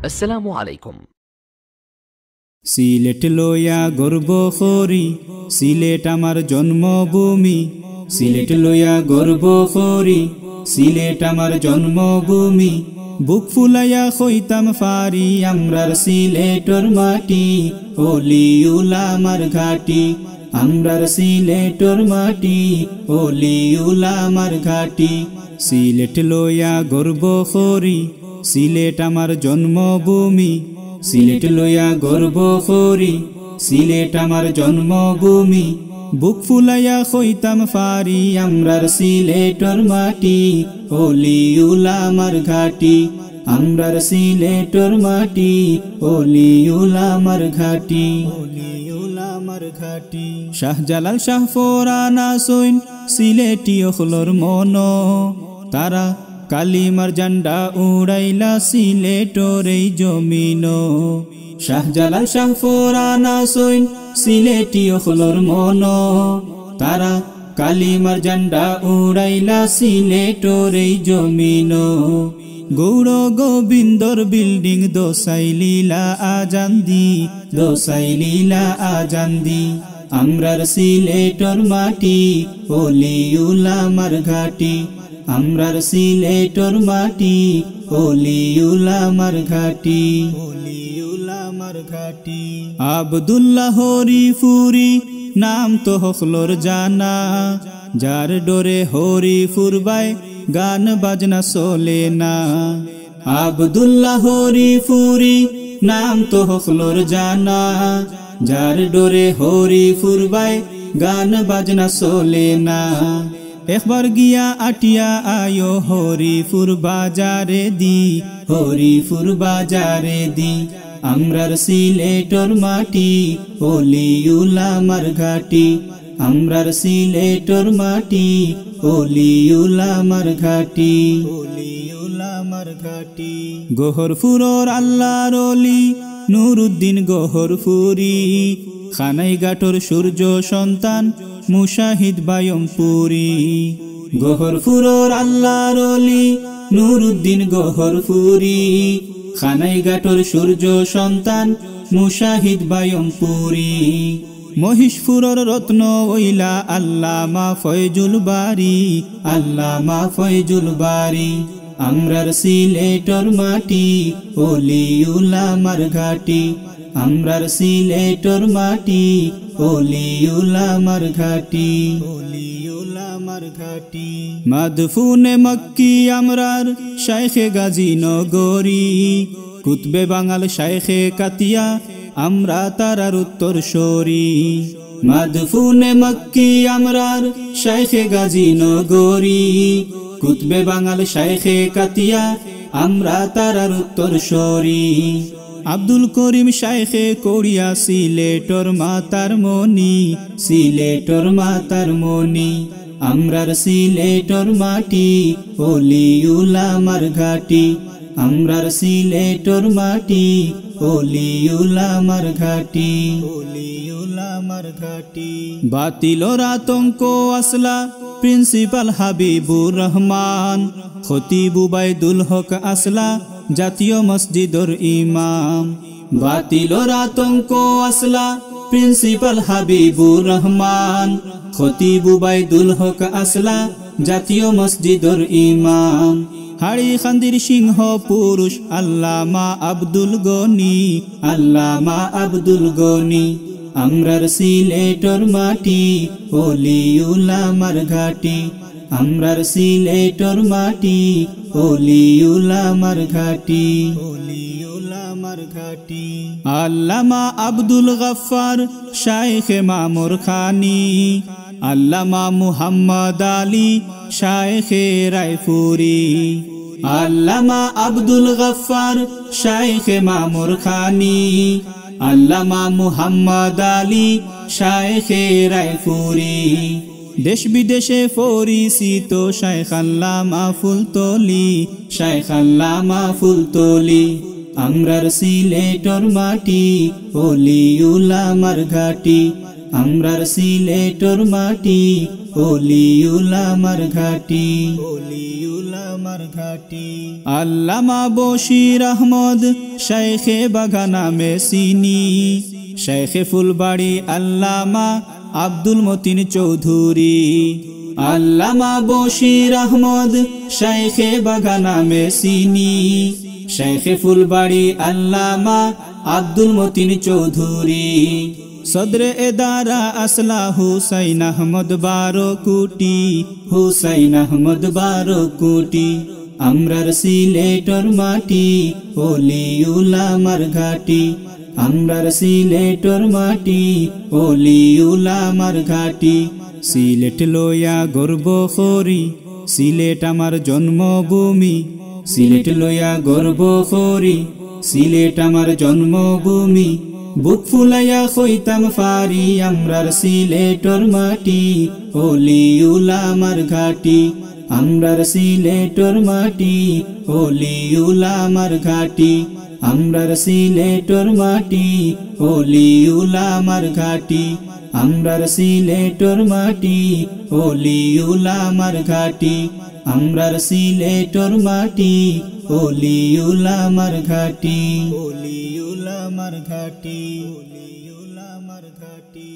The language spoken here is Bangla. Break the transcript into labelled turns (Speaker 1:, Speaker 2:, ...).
Speaker 1: আসসালামু আলাইকুম।
Speaker 2: সিলেট লইয়া গর্ব করি, সিলেট আমার জন্মভূমি। সিলেট লইয়া গর্ব করি, সিলেট আমার জন্মভূমি। বুক ফুলাইয়া কইতাম ফারি আমরার সিলেটর মাটি, ওলি উলামার ঘাটি। আমরার সিলেটর মাটি, ওলি উলামার ঘাটি। সিলেট লইয়া গর্ব করি, সিলেট আমার জন্মভূমি। সিলেট লইয়া গর্ব করি, সিলেট আমার জন্মভূমি। বুক ফুলাইয়া কইতাম ফারি আমরার সিলেটর মাটি, ওলি উলামার ঘাটি। আমরার সিলেটর মাটি, ওলি উলামার ঘাটি। ওলি উলামার ঘাটি। শাহজালাল শাহ ফোরানা সইন সিলেটি অখলর মন, তারা কালিমার জান্ডা উড়াইলা সিলেটর এই জমিন। শাহজালাল শাহ ফোরানা সইন সিলেটি অখলর মন, তারা কালিমার জান্ডা উড়াইলা সিলেটর এই জমিন। গৌড় গোবিন্দর বিল্ডিং দোসাই লীলা আজান্দি, দোসাই লীলা আজান্দি। আমরার সিলেটর মাটি, ওলি উলামার ঘাটি। আমরার সিলেটর মাটি, ওলি উলামার ঘাটি। ওলি উলামার ঘাটি। আব্দুল্লাহ হরিফুরি নাম তো হকলর জানা, যার ডোরে হরিফুর বাই গান বাজনা চলে না। আব্দুল্লাহ হরিফুরি নাম তো হকলর জানা, যার ডোরে হরিফুর বাই গান বাজনা চলে না। একবার গিয়া আটিয়া আয়ো হরিফুর বাজারে দি, হরিফুর বাজারে দি। আমরার সিলেটর মাটি, ওলি উলামার ঘাটি। আমরার সিলেটর মাটি, ওলি উলামার ঘাটি। ওলি উলামার ঘাটি। গোহরপুরর আল্লাহর ওলি নুরুদ্দিন গোহরপুরি, খানাইঘাটর সূর্য সন্তান মুশাহিদ বায়মপুরি। গোহরপুরর আল্লাহর ওলি নুরুদ্দিন গোহরপুরি, খানাইঘাটর সূর্য সন্তান মুশাহিদ বায়মপুরি। মহিষপুরর রত্ন ওইলা আল্লামা ফয়জুল বারি, আল্লামা ফয়জুল বারি। আমরার সিলেটর মাটি, ওলি উলামার ঘাটি। আমরার সিলেটর মাটি, ওলি উলামার ঘাটি। ওলি উলামার ঘাটি। মাদফুনে মক্কি আমরার শাইখে গাজী নগরী, কুতবে বাঙাল শাইখে কাতিয়া আমরা তারার উত্তর সরি। মাদফুনে মক্কি আমরার শাইখে গাজী নগরী, কুতবে বাঙাল শাইখে কাতিয়া আমরা তারার উত্তর সরি। আব্দুল করিম শাইখে করিয়া সিলেটর মাতার মনি, সিলেটর মাতার মনি। আমরার সিলেটর মাটি, ওলি উলামার ঘাটি। আমরার সিলেটর মাটি, ওলি উলামার ঘাটি। ওলি উলামার ঘাটি। বাতিলর আতঙ্ক আসলা প্রিন্সিপাল হাবিবুর রহমান, খতিব উবাইদুল হক আসলা জাতীয় মসজিদর ইমাম। বাতিলর আতঙ্ক আসলা প্রিন্সিপাল হাবিবুর রহমান, খতিব উবাইদুল হক আসলা জাতীয় মসজিদর ইমাম। হাড়ি খান্দির সিংহ পুরুষ আল্লামা আব্দুল গনি, আল্লামা আব্দুল গনি। আমরার সিলেটর মাটি, ওলি উলামার ঘাটি। আমরার সিলেটর মাটি, ওলি উলামার ঘাটি। ওলি উলামার ঘাটি। আল্লামা আব্দুল গফফার শাইখে মামুর খানি, আল্লামা মুহাম্মদ আলী শাইখে রায়পুরি। আল্লামা আব্দুল গফফার শাইখে মামুর খানি, আল্লামা মুহাম্মদ আলী শাইখে রায়পুরি। দেশ বিদেশে পরিচিত শাইখ আল্লামা ফুলতলি, শাইখ আল্লামা ফুলতলি। আমরার সিলেটর মাটি, ওলি উলামার ঘাটি। আমরার সিলেটর মাটি ওলিউলামার ঘাটি ওলিউলামার ঘাটি আল্লামা বশির আহমদ শাইখে বাগানা মে সিনি শাইখে ফুলবাড়ি আল্লামা আব্দুল মতিন চৌধুরী আল্লামা বশির আহমদ শাইখে বাগানা মে সিনি শাইখে ফুলবাড়ি আল্লামা আব্দুল মতিন চৌধুরী সদরে এদারা আসলা হুসাইন আহমদ বারকুটি হুসাইন আহমদ বারকুটি আমরার সিলেটর মাটি ওলিউলামার ঘাটি আমরার সিলেটর মাটি ওলিউলামার ঘাটি সিলেট লইয়া গর্ব করি সিলেট আমার জন্মভূমি সিলেট লইয়া গর্ব করি সিলেট আমার জন্মভূমি বুক ফুলাইয়া কইতাম ফারি আমরার সিলেটর মাটি ওলিউলামার ঘাটি আমরার সিলেটর মাটি ওলিউলামার ঘাটি আমরার সিলেটর মাটি ওলিউলামার ঘাটি আমরার সিলেটর মাটি ওলিউলামার ঘাটি আমরার সিলেটর মাটি ওলিউলামার ঘাটি ওলিউলামার ঘাটি ওলিউলামার ঘাটি।